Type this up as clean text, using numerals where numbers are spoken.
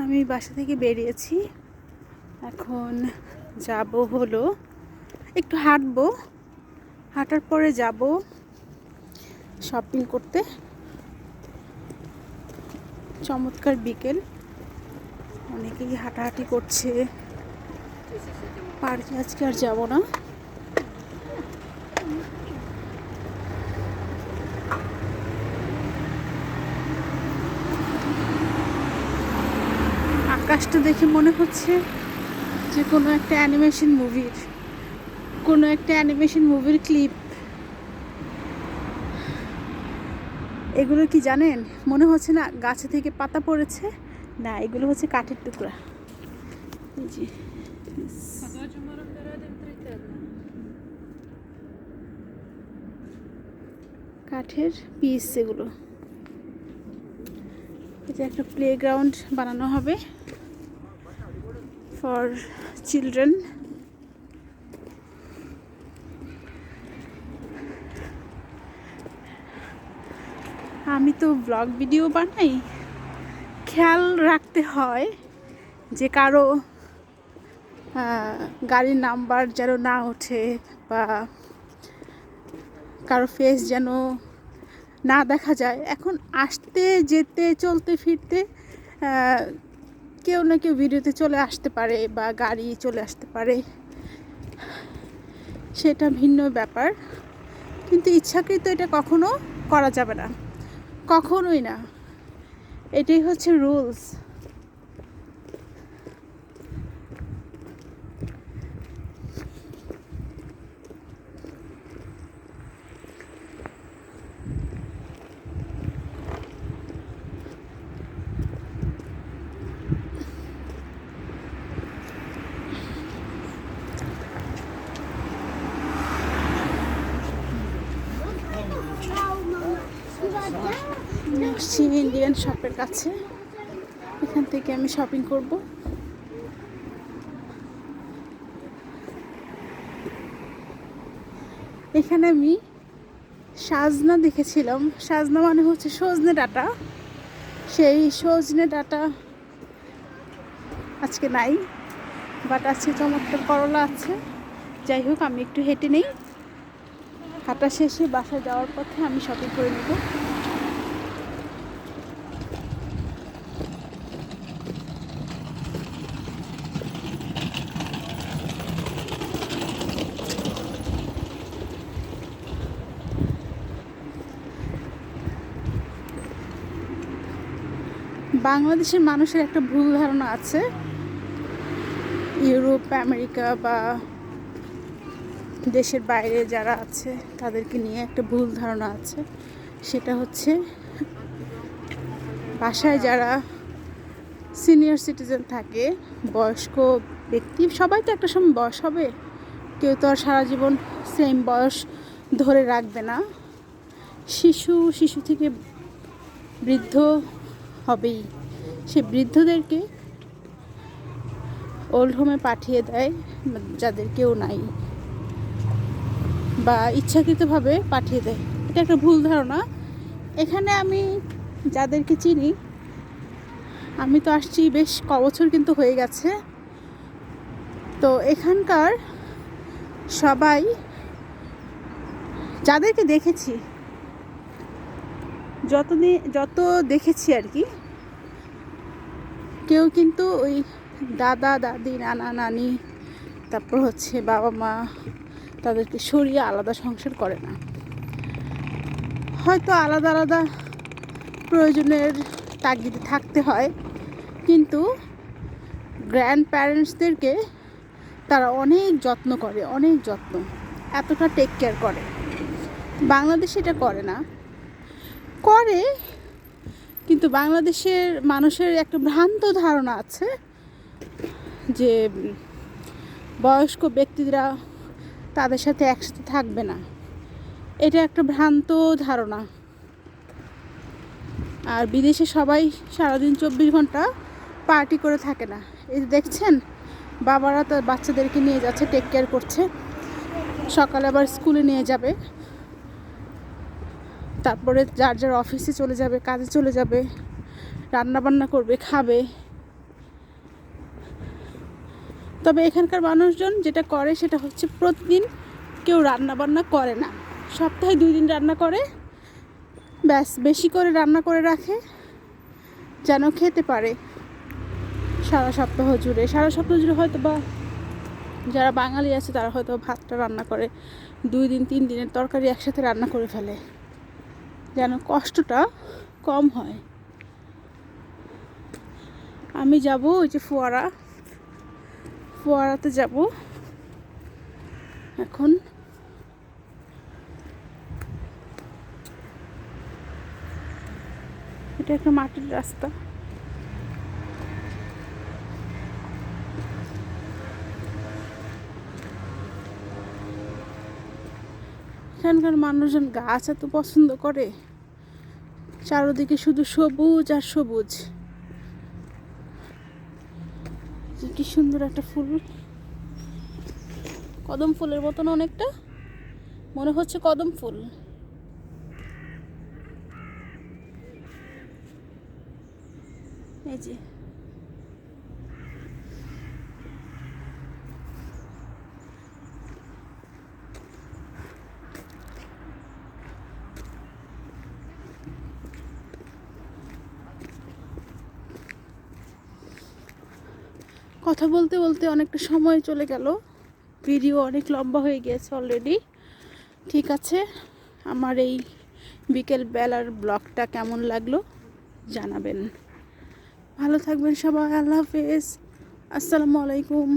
আমি বাসা থেকে বেরিয়েছি, এখন যাব হলো একটু হাঁটবো, হাঁটার পরে যাব শপিং করতে। চমৎকার বিকেল, অনেকেই হাঁটাহাঁটি করছে। পার্কে আজকে আর যাব না। আকাশটা দেখে মনে হচ্ছে যে কোনো একটা অ্যানিমেশন মুভির ক্লিপ। এগুলো কি জানেন, মনে হচ্ছে না গাছে থেকে পাতা পড়েছে, না এগুলো হচ্ছে কাঠের টুকরা। কাঠের পিস এগুলো। এটা একটা প্লেগ্রাউন্ড বানানো হবে ফর চিলড্রেন। আমি তো ব্লগ ভিডিও বানাই, খেয়াল রাখতে হয় যে কারো গাড়ির নাম্বার যেন না ওঠে বা কারো ফেস যেন না দেখা যায়। এখন আসতে যেতে চলতে ফিরতে কেউ না কেউ ভিডিওতে চলে আসতে পারে বা গাড়ি চলে আসতে পারে, সেটা ভিন্ন ব্যাপার। কিন্তু ইচ্ছাকৃত এটা কখনো করা যাবে না, কখনোই না। এটাই হচ্ছে রুলস। আসছি ইন্ডিয়ান শপের কাছে, এখান থেকে আমি শপিং করব। এখানে আমি সাজনা দেখেছিলাম। সাজনা মানে হচ্ছে সজনে ডাঁটা। সেই সজনে ডাঁটা আজকে নাই, বাট আজকে চমৎকার করলা আছে। যাই হোক, আমি একটু হেঁটে নেই, হাঁটা শেষে বাসায় যাওয়ার পথে আমি শপিং করে নেব। বাংলাদেশের মানুষের একটা ভুল ধারণা আছে, ইউরোপ আমেরিকা বা দেশের বাইরে যারা আছে তাদেরকে নিয়ে একটা ভুল ধারণা আছে। সেটা হচ্ছে বাসায় যারা সিনিয়র সিটিজেন থাকে, বয়স্ক ব্যক্তি, সবাই তো একটা সময় বয়স হবে, কেউ তো আর সারা জীবন সেম বয়স ধরে রাখবে না। শিশু থেকে বৃদ্ধ হবেই, সে বৃদ্ধদেরকে ওল্ড হোমে পাঠিয়ে দেয় যাদের কেউ নাই, বা ইচ্ছাকৃতভাবে পাঠিয়ে দেয়। এটা একটা ভুল ধারণা। এখানে আমি যাদেরকে চিনি, আমি তো আসছি বেশ কবছর কিন্তু হয়ে গেছে, তো এখানকার সবাই যাদেরকে দেখেছি, যত দেখেছি আর কি, কেউ কিন্তু ওই দাদা দাদি নানা নানি তারপর হচ্ছে বাবা মা তাদেরকে সরিয়ে আলাদা সংসার করে না। হয়তো আলাদা আলাদা প্রয়োজনের তাগিদে থাকতে হয়, কিন্তু গ্র্যান্ড প্যারেন্টসদেরকে তারা অনেক যত্ন করে, অনেক যত্ন, এতটা টেক কেয়ার করে। বাংলাদেশে এটা করে না, করে, কিন্তু বাংলাদেশের মানুষের একটা ভ্রান্ত ধারণা আছে যে বয়স্ক ব্যক্তিরা তাদের সাথে একসাথে থাকবে না। এটা একটা ভ্রান্ত ধারণা। আর বিদেশে সবাই সারাদিন 24 ঘন্টা পার্টি করে থাকে না। এই দেখছেন, বাবারা তার বাচ্চাদেরকে নিয়ে যাচ্ছে, টেক কেয়ার করছে, সকালে আবার স্কুলে নিয়ে যাবে, তারপরে যার যার অফিসে চলে যাবে, কাজে চলে যাবে, রান্না বান্না করবে, খাবে। তবে এখানকার মানুষজন যেটা করে সেটা হচ্ছে প্রতিদিন কেউ রান্না বান্না করে না, সপ্তাহে 2 দিন রান্না করে, ব্যাস বেশি করে রান্না করে রাখে যেন খেতে পারে সারা সপ্তাহ জুড়ে হয়তো বা যারা বাঙালি আছে তারা হয়তো ভাতটা রান্না করে 2 দিন 3 দিনের তরকারি একসাথে রান্না করে ফেলে যেন কষ্টটা কম হয়। আমি যাব ওই যে ফোয়ারাতে যাব এখন। এটা একটা মাটির রাস্তা। এখানকার মানুষজন গাছ এত পছন্দ করে, চারদিকে শুধু সবুজ আর সবুজ। কি সুন্দর একটা ফুল, কদম ফুলের মতন, অনেকটা মনে হচ্ছে কদম ফুল। এই যে কথা বলতে বলতে অনেকটা সময় চলে গেল, ভিডিও অনেক লম্বা হয়ে গিয়েছে অলরেডি। ঠিক আছে, আমার এই বিকেল বেলার ব্লগটা কেমন লাগলো জানাবেন। ভালো থাকবেন সবাই, আল্লাহ হাফেজ, আসসালামু আলাইকুম।